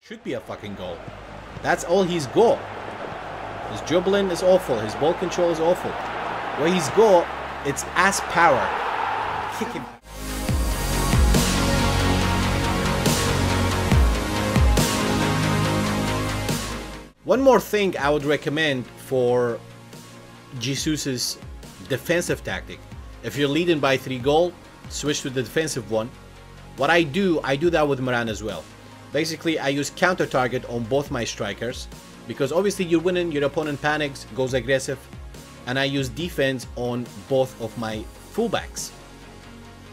Should be a fucking goal. That's all he's got. His dribbling is awful. His ball control is awful. Where he's got, it's ass power. Kicking. One more thing I would recommend for Jesus's defensive tactic. If you're leading by 3 goals, switch to the defensive one. What I do that with Moran as well. Basically, I use counter target on both my strikers because obviously you're winning, your opponent panics, goes aggressive, and I use defense on both of my fullbacks.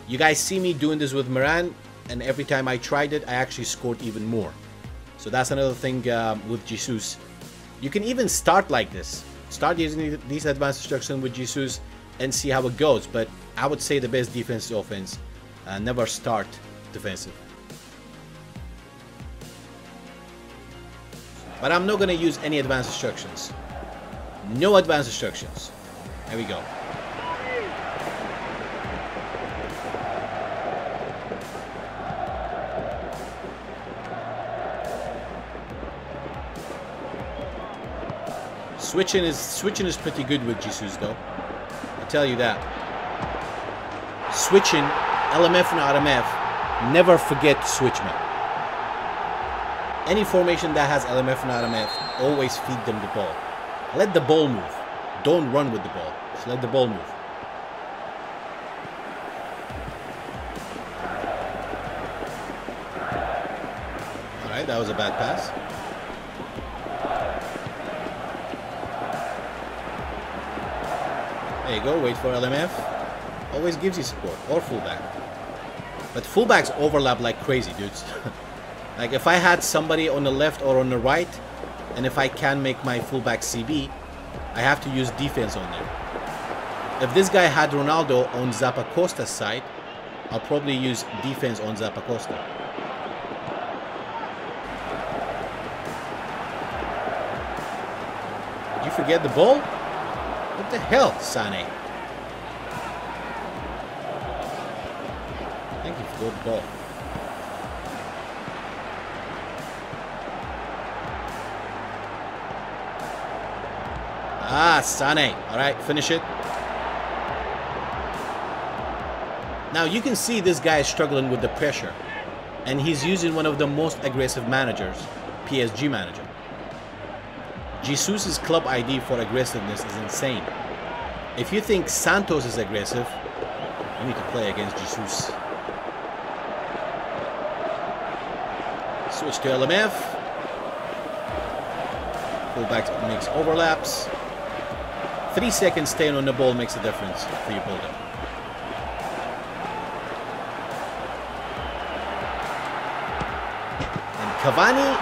You guys see me doing this with Moran, and every time I tried it, I actually scored even more. So that's another thing with Jesus. You can even start like this. Start using these advanced instructions with Jesus and see how it goes. But I would say the best defense is offense. Never start defensive. But I'm not going to use any advanced instructions. No advanced instructions. There we go. Switching is pretty good with Jesus though. I'll tell you that. Switching, LMF and RMF, never forget to switch me. Any formation that has LMF and RMF, always feed them the ball. Let the ball move. Don't run with the ball. Just let the ball move. Alright, that was a bad pass. There you go, wait for LMF. Always gives you support, or fullback. But fullbacks overlap like crazy, dudes. Like if I had somebody on the left or on the right, and if I can make my fullback CB, I have to use defense on them. If this guy had Ronaldo on Zappacosta's side, I'll probably use defense on Zappacosta. Did you forget the ball? What the hell, Sane? I think you forgot the ball. Ah, Sane. Alright, finish it. Now you can see this guy is struggling with the pressure. And he's using one of the most aggressive managers, PSG manager. Jesus's club ID for aggressiveness is insane. If you think Santos is aggressive, you need to play against Jesus. Switch to LMF. Fullback makes overlaps. 3 seconds staying on the ball makes a difference for your build-up. And Cavani,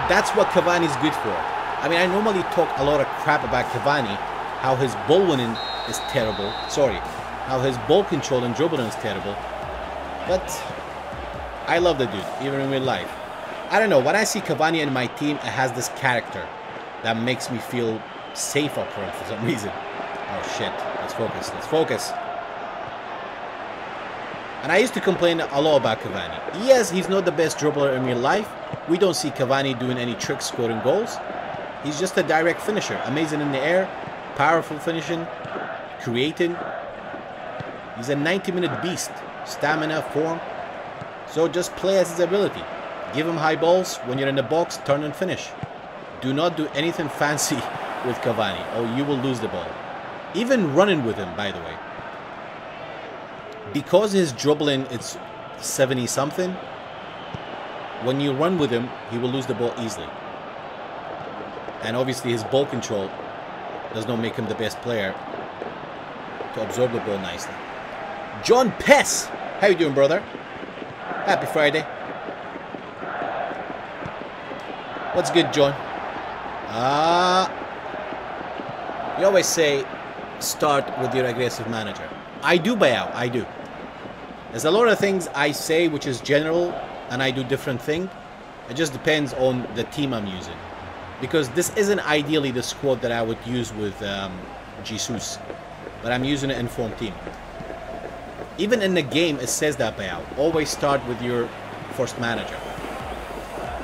that's what Cavani is good for. I mean, I normally talk a lot of crap about Cavani, how his ball winning is terrible. Sorry, how his ball control and dribbling is terrible. But I love the dude, even in real life. I don't know, when I see Cavani in my team, it has this character that makes me feel safe up for him for some reason. Oh shit, let's focus, let's focus. And I used to complain a lot about Cavani. Yes, he's not the best dribbler in real life. We don't see Cavani doing any tricks scoring goals. He's just a direct finisher, amazing in the air, powerful finishing, creating. He's a 90-minute beast, stamina, form. So just play as his ability. Give him high balls, when you're in the box, turn and finish. Do not do anything fancy with Cavani, or you will lose the ball. Even running with him, by the way. Because his dribbling is 70-something, when you run with him, he will lose the ball easily. And obviously his ball control does not make him the best player to absorb the ball nicely. John PES! How you doing, brother? Happy Friday. What's good, John? You always say start with your aggressive manager. I do, Bayao, I do. There's a lot of things I say which is general, and I do different things. It just depends on the team I'm using. Because this isn't ideally the squad that I would use with Jesus. But I'm using an informed team. Even in the game, it says that, Bayao. Always start with your first manager.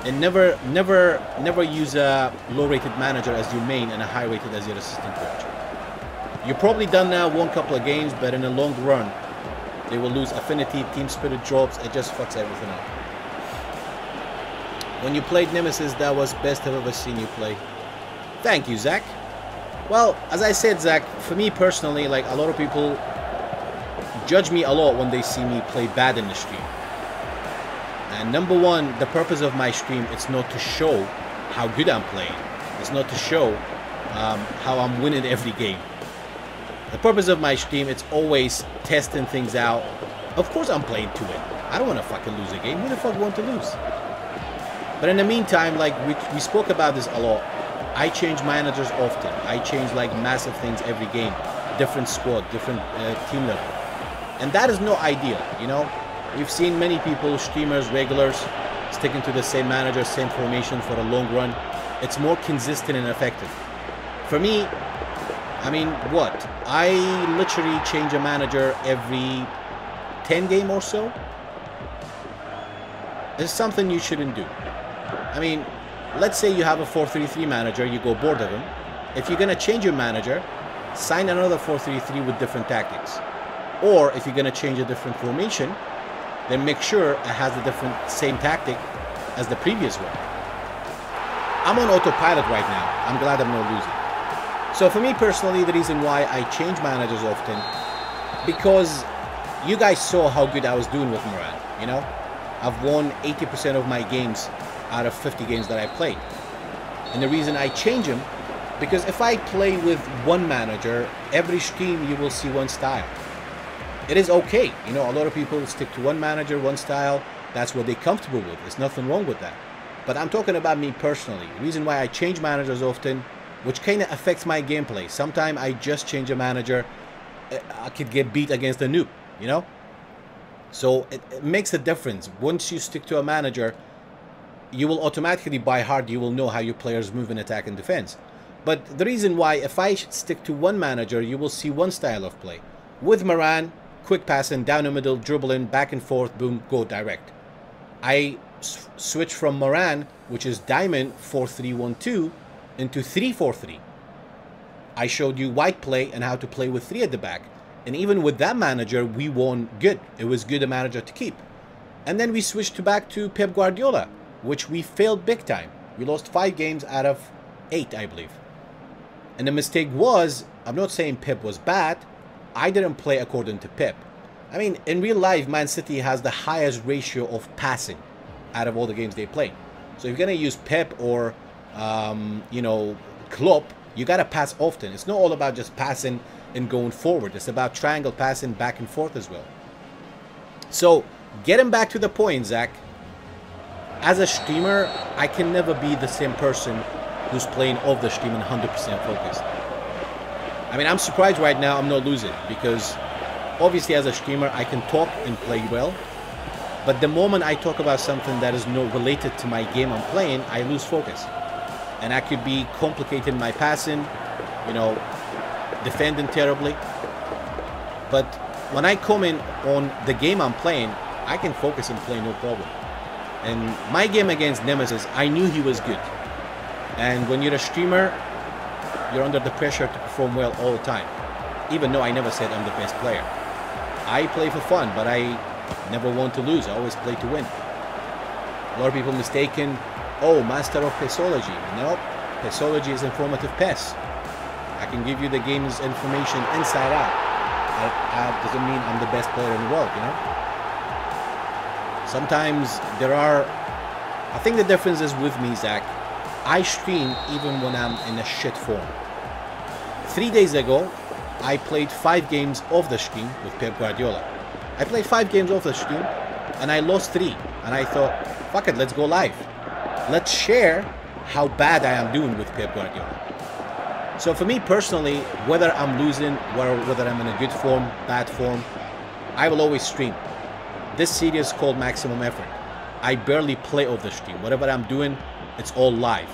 And never use a low-rated manager as your main and a high-rated as your assistant coach. You're probably done now, won a couple of games, but in the long run, they will lose affinity, team spirit drops, it just fucks everything up. When you played Nemesis, that was best I've ever seen you play. Thank you, Zach. Well, as I said, Zach, for me personally, like, a lot of people judge me a lot when they see me play bad in the stream. And number one, the purpose of my stream, it's not to show how good I'm playing. It's not to show how I'm winning every game. The purpose of my stream, it's always testing things out. Of course I'm playing to win. I don't want to fucking lose a game. Who the fuck want to lose? But in the meantime, like, we spoke about this a lot. I change managers often. I change, like, massive things every game. Different squad, different team level. And that is not ideal, you know? We've seen many people, streamers, regulars, sticking to the same manager, same formation for a long run. It's more consistent and effective. For me, I mean, what? I literally change a manager every 10 game or so. It's something you shouldn't do. I mean, let's say you have a 4-3-3 manager, you go bored of him. If you're going to change your manager, sign another 4-3-3 with different tactics. Or if you're going to change a different formation, then make sure it has the same tactic as the previous one. I'm on autopilot right now. I'm glad I'm not losing. So for me personally, the reason why I change managers often, because you guys saw how good I was doing with Moran, you know? I've won 80% of my games out of 50 games that I played. And the reason I change him, because if I play with one manager, every stream you will see one style. It is okay, you know, a lot of people stick to one manager, one style, that's what they're comfortable with. There's nothing wrong with that. But I'm talking about me personally. The reason why I change managers often, which kind of affects my gameplay. Sometimes I just change a manager, I could get beat against a noob, you know? So it makes a difference. Once you stick to a manager, you will automatically, by heart, you will know how your players move in attack and defense. But the reason why, if I stick to one manager, you will see one style of play. With Moran, quick passing, down the middle, dribbling, back and forth, boom, go direct. I switch from Moran, which is diamond 4-3-1-2, into 3-4-3. I showed you white play and how to play with 3 at the back. And even with that manager, we won good. It was good a manager to keep. And then we switched back to Pep Guardiola, which we failed big time. We lost 5 games out of 8, I believe. And the mistake was, I'm not saying Pep was bad, I didn't play according to Pep. I mean, in real life, Man City has the highest ratio of passing out of all the games they play. So if you're going to use Pep or, you know, Klopp, you got to pass often. It's not all about just passing and going forward. It's about triangle passing back and forth as well. So, getting back to the point, Zach, as a streamer, I can never be the same person who's playing off the stream and 100% focused. I mean, I'm surprised right now I'm not losing, because obviously as a streamer I can talk and play well, but the moment I talk about something that is not related to my game I'm playing, I lose focus. And I could be complicating my passing, you know, defending terribly. But when I come in on the game I'm playing, I can focus and play no problem. And my game against Nemesis, I knew he was good. And when you're a streamer, you're under the pressure to perform well all the time. Even though I never said I'm the best player. I play for fun, but I never want to lose. I always play to win. A lot of people mistaken, oh, master of PESOLOGY. No, PESOLOGY is informative PES. I can give you the game's information inside out. That doesn't mean I'm the best player in the world, you know? Sometimes there are... I think the difference is with me, Zach. I stream even when I'm in a shit form. 3 days ago, I played 5 games off the stream with Pep Guardiola. I played 5 games off the stream, and I lost 3. And I thought, fuck it, let's go live. Let's share how bad I am doing with Pep Guardiola. So for me personally, whether I'm losing, whether I'm in a good form, bad form, I will always stream. This series is called Maximum Effort. I barely play off the stream. Whatever I'm doing, it's all live.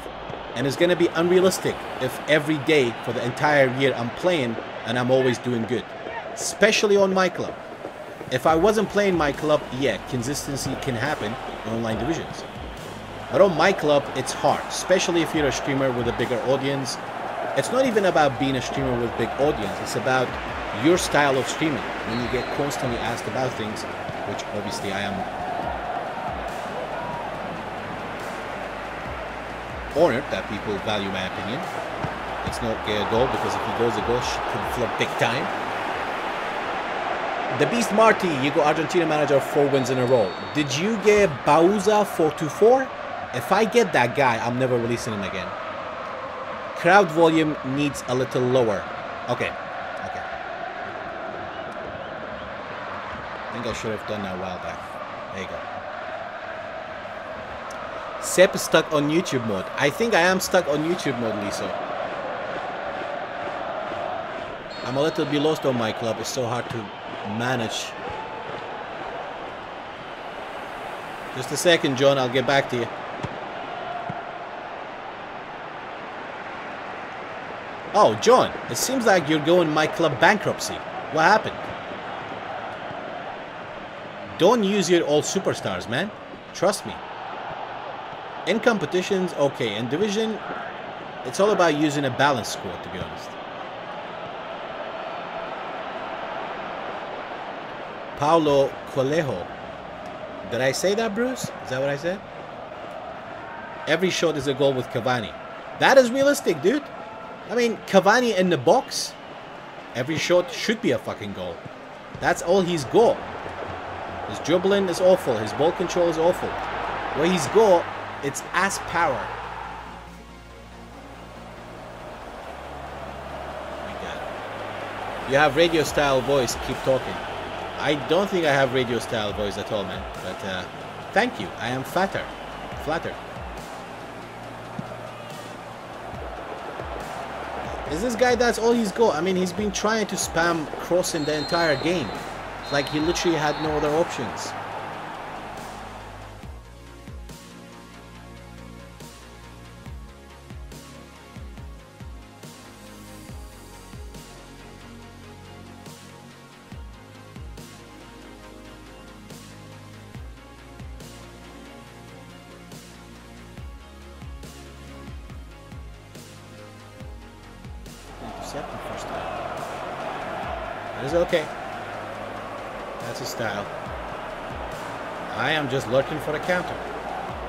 And it's going to be unrealistic if every day for the entire year I'm playing and I'm always doing good. Especially on myClub. If I wasn't playing myClub, yeah, consistency can happen in online divisions. But on myClub, it's hard, especially if you're a streamer with a bigger audience. It's not even about being a streamer with big audience. It's about your style of streaming. When you get constantly asked about things, which obviously I am honored that people value my opinion. Let's not get a goal, because if he goes a goal, she could flop big time. The Beast Marty, you go Argentina manager 4 wins in a row. Did you get Bauza 424? If I get that guy, I'm never releasing him again. Crowd volume needs a little lower. Okay. Okay. I think I should have done that a while back. There you go. Sep is stuck on YouTube mode. I think I am stuck on YouTube mode, Lisa. I'm a little bit lost on myClub. It's so hard to manage. Just a second, John. I'll get back to you. Oh, John. It seems like you're going myClub bankruptcy. What happened? Don't use your old superstars, man. Trust me. In competitions, okay. In division, it's all about using a balanced squad, to be honest. Paulo Coelho. Did I say that, Bruce? Is that what I said? Every shot is a goal with Cavani. That is realistic, dude. I mean, Cavani in the box. Every shot should be a fucking goal. That's all he's got. His dribbling is awful. His ball control is awful. What he's got, it's ass power. My God. You have radio style voice. Keep talking. I don't think I have radio style voice at all, man. But thank you. I am flattered. Is this guy, that's all he's got? I mean, he's been trying to spam crossing the entire game. It's like he literally had no other options. It's okay. That's his style. I am just lurking for a counter.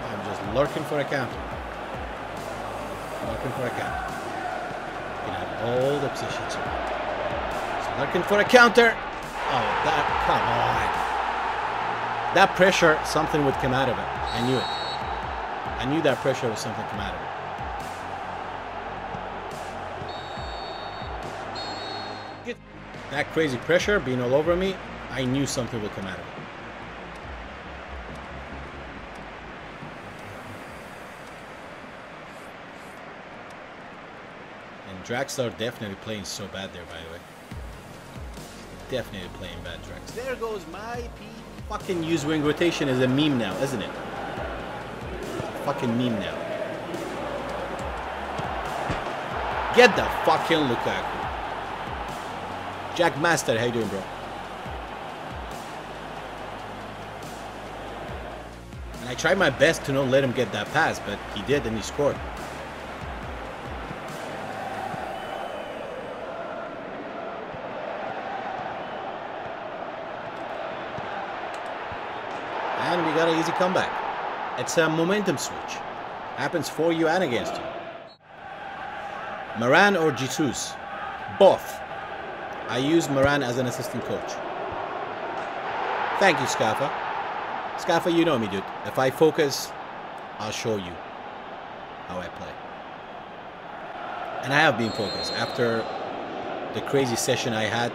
I'm just lurking for a counter. Lurking for a counter. You can have all the positions here. Just lurking for a counter. Oh, that, come on. That pressure, something would come out of it. I knew it. I knew that pressure was something come out of it. That crazy pressure being all over me, I knew something would come out of it. And Draxler definitely playing so bad there, by the way. Definitely playing bad, Drax. There goes my fucking use wing rotation is a meme now, isn't it? Fucking meme now. Get the fucking Lukaku. Jack Master, how you doing, bro? And I tried my best to not let him get that pass, but he did, and he scored. And we got an easy comeback. It's a momentum switch. Happens for you and against you. Moran or Jesus? Both. I use Moran as an assistant coach. Thank you, Scaffa. Scaffa, you know me, dude. If I focus, I'll show you how I play. And I have been focused. After the crazy session I had,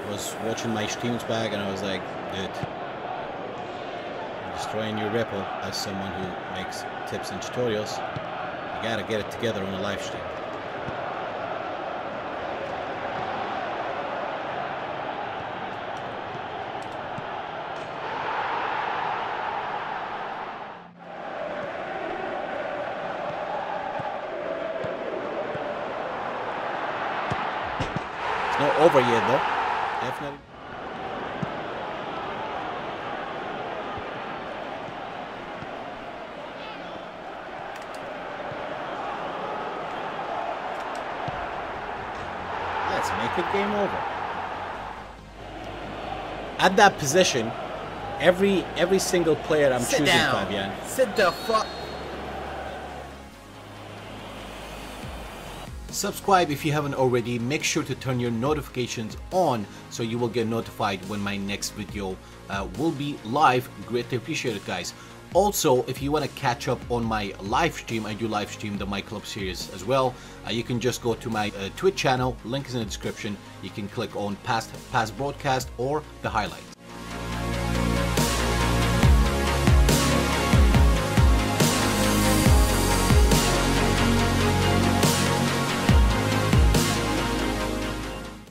I was watching my streams back and I was like, dude, you're destroying your Ripple as someone who makes tips and tutorials. You gotta get it together on a live stream. Not over yet though. Definitely. Make it game over. At that position, every single player I'm choosing, Fabian. Sit the fuck. Subscribe if you haven't already. Make sure to turn your notifications on so you will get notified when my next video will be live. Greatly appreciate it, guys. Also, if you want to catch up on my live stream, I do live stream the myClub series as well. You can just go to my Twitch channel, link is in the description. You can click on past broadcast or the highlight.